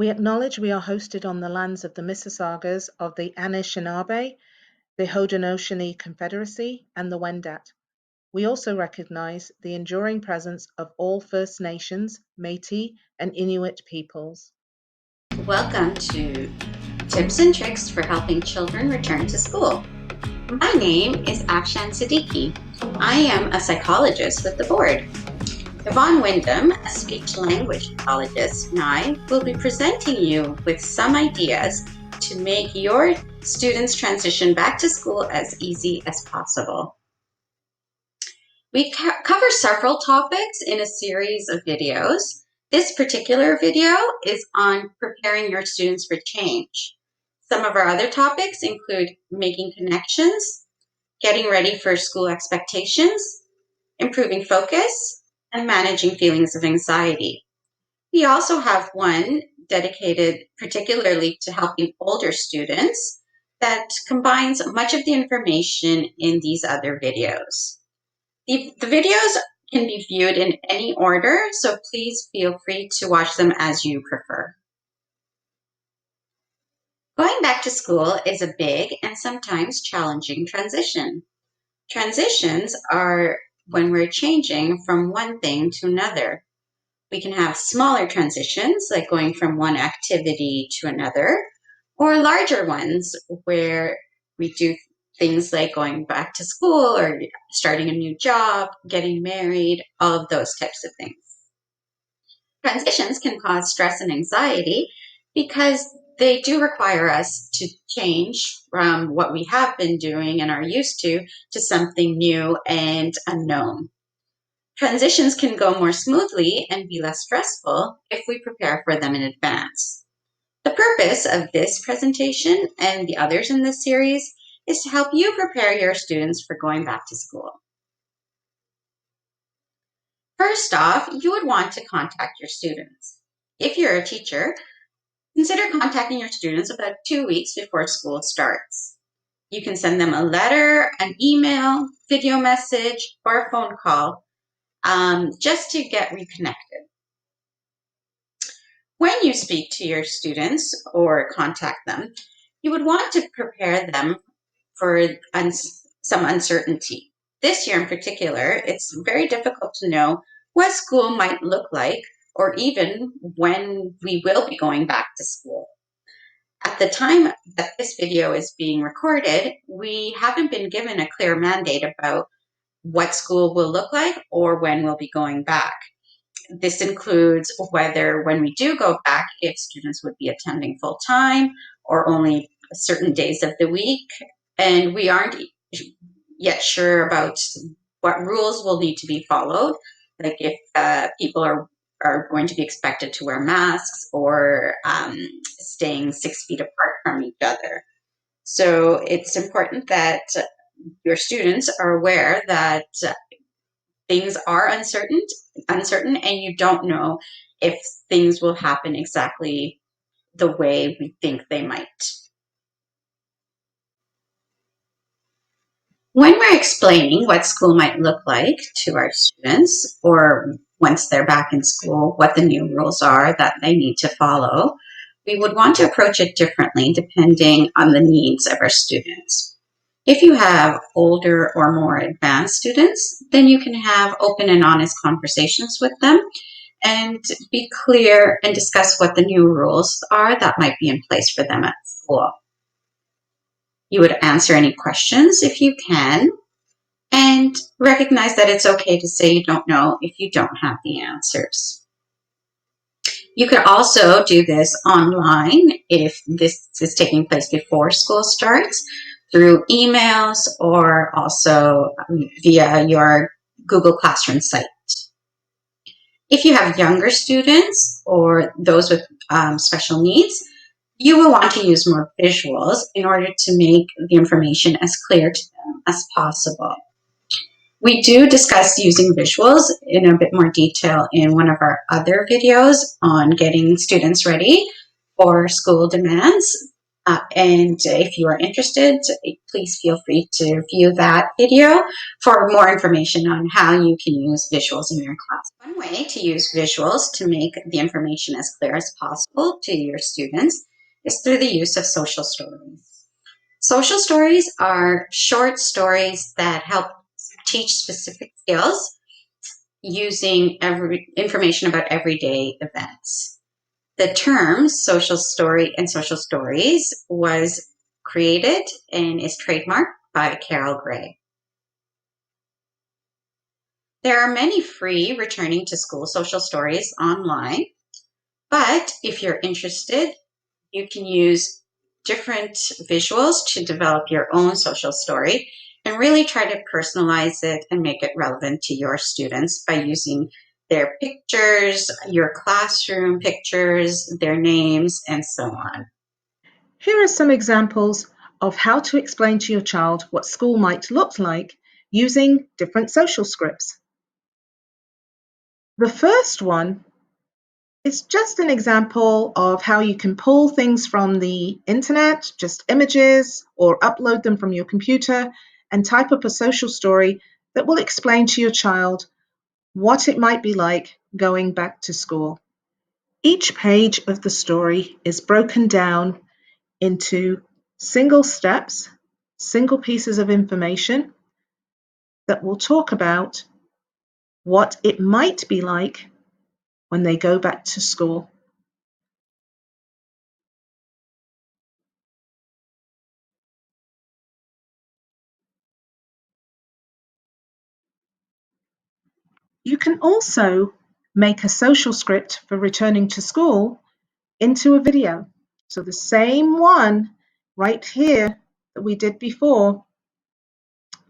We acknowledge we are hosted on the lands of the Mississaugas of the Anishinaabe, the Haudenosaunee Confederacy, and the Wendat. We also recognize the enduring presence of all First Nations, Métis, and Inuit peoples. Welcome to Tips and Tricks for Helping Children Return to School. My name is Afshan Siddiqui. I am a psychologist with the board. Yvonne Wyndham, a speech-language pathologist, and I will be presenting you with some ideas to make your students' transition back to school as easy as possible. We cover several topics in a series of videos. This particular video is on preparing your students for change. Some of our other topics include making connections, getting ready for school expectations, improving focus, and managing feelings of anxiety. We also have one dedicated particularly to helping older students that combines much of the information in these other videos. The videos can be viewed in any order, so please feel free to watch them as you prefer. Going back to school is a big and sometimes challenging transition. Transitions are when we're changing from one thing to another. We can have smaller transitions, like going from one activity to another, or larger ones where we do things like going back to school or starting a new job, getting married, all of those types of things. Transitions can cause stress and anxiety because they do require us to change from what we have been doing and are used to something new and unknown. Transitions can go more smoothly and be less stressful if we prepare for them in advance. The purpose of this presentation and the others in this series is to help you prepare your students for going back to school. First off, you would want to contact your students. If you're a teacher, consider contacting your students about 2 weeks before school starts. You can send them a letter, an email, video message, or a phone call just to get reconnected. When you speak to your students or contact them, you would want to prepare them for some uncertainty. This year in particular, it's very difficult to know what school might look like or even when we will be going back to school. At the time that this video is being recorded, we haven't been given a clear mandate about what school will look like or when we'll be going back. This includes whether when we do go back, if students would be attending full-time or only certain days of the week. And we aren't yet sure about what rules will need to be followed, like if people are going to be expected to wear masks or staying 6 feet apart from each other. So it's important that your students are aware that things are uncertain, and you don't know if things will happen exactly the way we think they might. When we're explaining what school might look like to our students, or once they're back in school, what the new rules are that they need to follow, we would want to approach it differently depending on the needs of our students. If you have older or more advanced students, then you can have open and honest conversations with them and be clear and discuss what the new rules are that might be in place for them at school. You would answer any questions if you can, and recognize that it's okay to say you don't know if you don't have the answers. You could also do this online if this is taking place before school starts, through emails or also via your Google Classroom site. If you have younger students or those with special needs, you will want to use more visuals in order to make the information as clear to them as possible. We do discuss using visuals in a bit more detail in one of our other videos on getting students ready for school demands. And if you are interested, please feel free to view that video for more information on how you can use visuals in your class. One way to use visuals to make the information as clear as possible to your students is through the use of social stories. Social stories are short stories that help teach specific skills using information about everyday events. The terms social story and social stories was created and is trademarked by Carol Gray. There are many free returning to school social stories online, but if you're interested, you can use different visuals to develop your own social story and really try to personalize it and make it relevant to your students by using their pictures, your classroom pictures, their names, and so on. Here are some examples of how to explain to your child what school might look like using different social scripts. The first one is just an example of how you can pull things from the internet, just images, or upload them from your computer and type up a social story that will explain to your child what it might be like going back to school. Each page of the story is broken down into single steps, single pieces of information that will talk about what it might be like when they go back to school. You can also make a social script for returning to school into a video. So the same one right here that we did before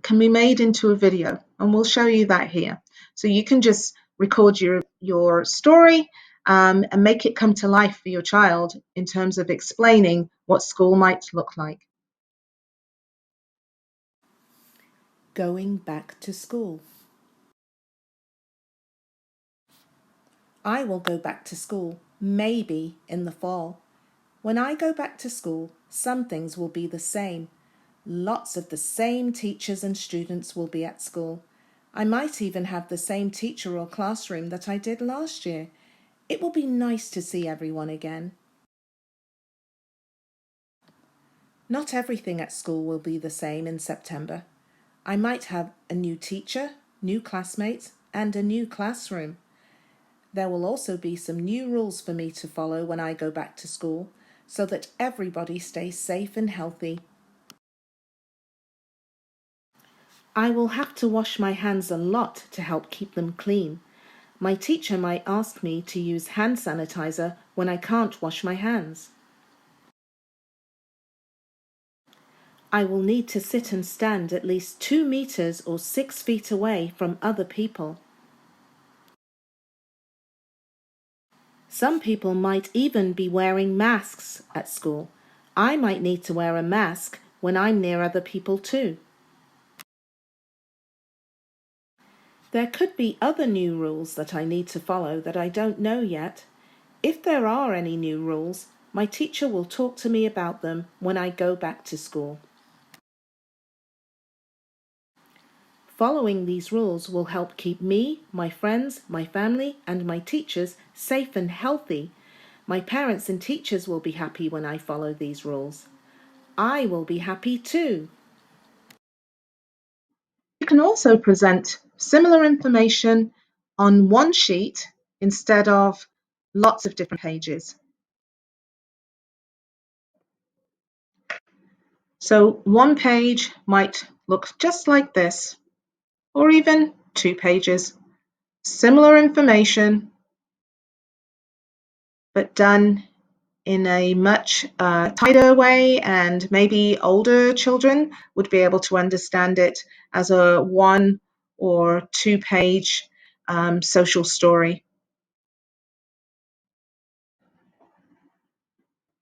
can be made into a video, and we'll show you that here. So you can just record your story and make it come to life for your child in terms of explaining what school might look like. Going back to school. I will go back to school, maybe in the fall. When I go back to school, some things will be the same. Lots of the same teachers and students will be at school. I might even have the same teacher or classroom that I did last year. It will be nice to see everyone again. Not everything at school will be the same in September. I might have a new teacher, new classmates, and a new classroom. There will also be some new rules for me to follow when I go back to school so that everybody stays safe and healthy. I will have to wash my hands a lot to help keep them clean. My teacher might ask me to use hand sanitizer when I can't wash my hands. I will need to sit and stand at least 2 meters or 6 feet away from other people. Some people might even be wearing masks at school. I might need to wear a mask when I'm near other people too. There could be other new rules that I need to follow that I don't know yet. If there are any new rules, my teacher will talk to me about them when I go back to school. Following these rules will help keep me, my friends, my family, and my teachers safe and healthy. My parents and teachers will be happy when I follow these rules. I will be happy too. You can also present similar information on one sheet instead of lots of different pages. So one page might look just like this, or even 2 pages. Similar information, but done in a much tighter way, and maybe older children would be able to understand it as a 1 or 2 page social story.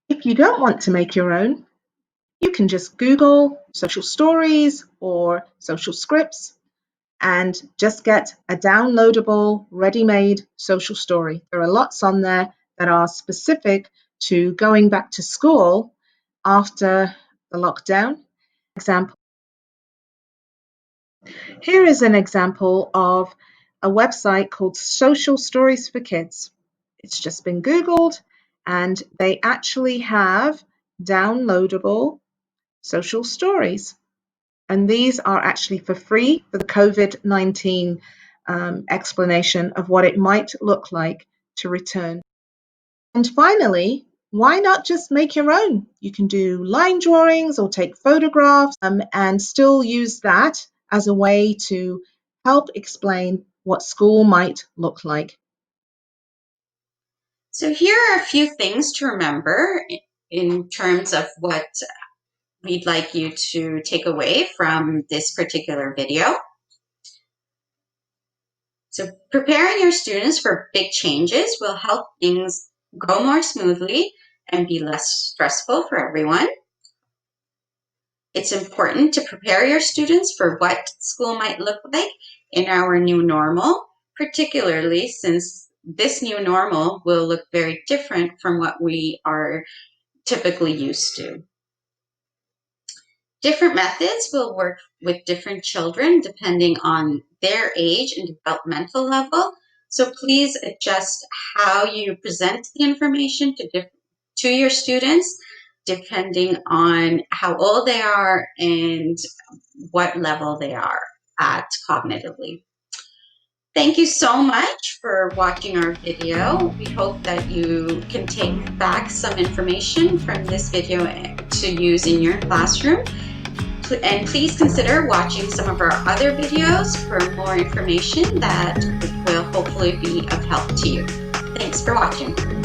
If you don't want to make your own, you can just Google social stories or social scripts and just get a downloadable, ready-made social story. There are lots on there that are specific to going back to school after the lockdown. Example. Here is an example of a website called Social Stories for Kids. It's just been Googled, and they actually have downloadable social stories. And these are actually for free for the COVID-19 explanation of what it might look like to return. And finally, why not just make your own? You can do line drawings or take photographs and still use that as a way to help explain what school might look like. So here are a few things to remember in terms of what we'd like you to take away from this particular video. So preparing your students for big changes will help things go more smoothly and be less stressful for everyone. It's important to prepare your students for what school might look like in our new normal, particularly since this new normal will look very different from what we are typically used to. Different methods will work with different children depending on their age and developmental level. So please adjust how you present the information to your students depending on how old they are and what level they are at cognitively. Thank you so much for watching our video. We hope that you can take back some information from this video to use in your classroom. And please consider watching some of our other videos for more information that will hopefully be of help to you. Thanks for watching.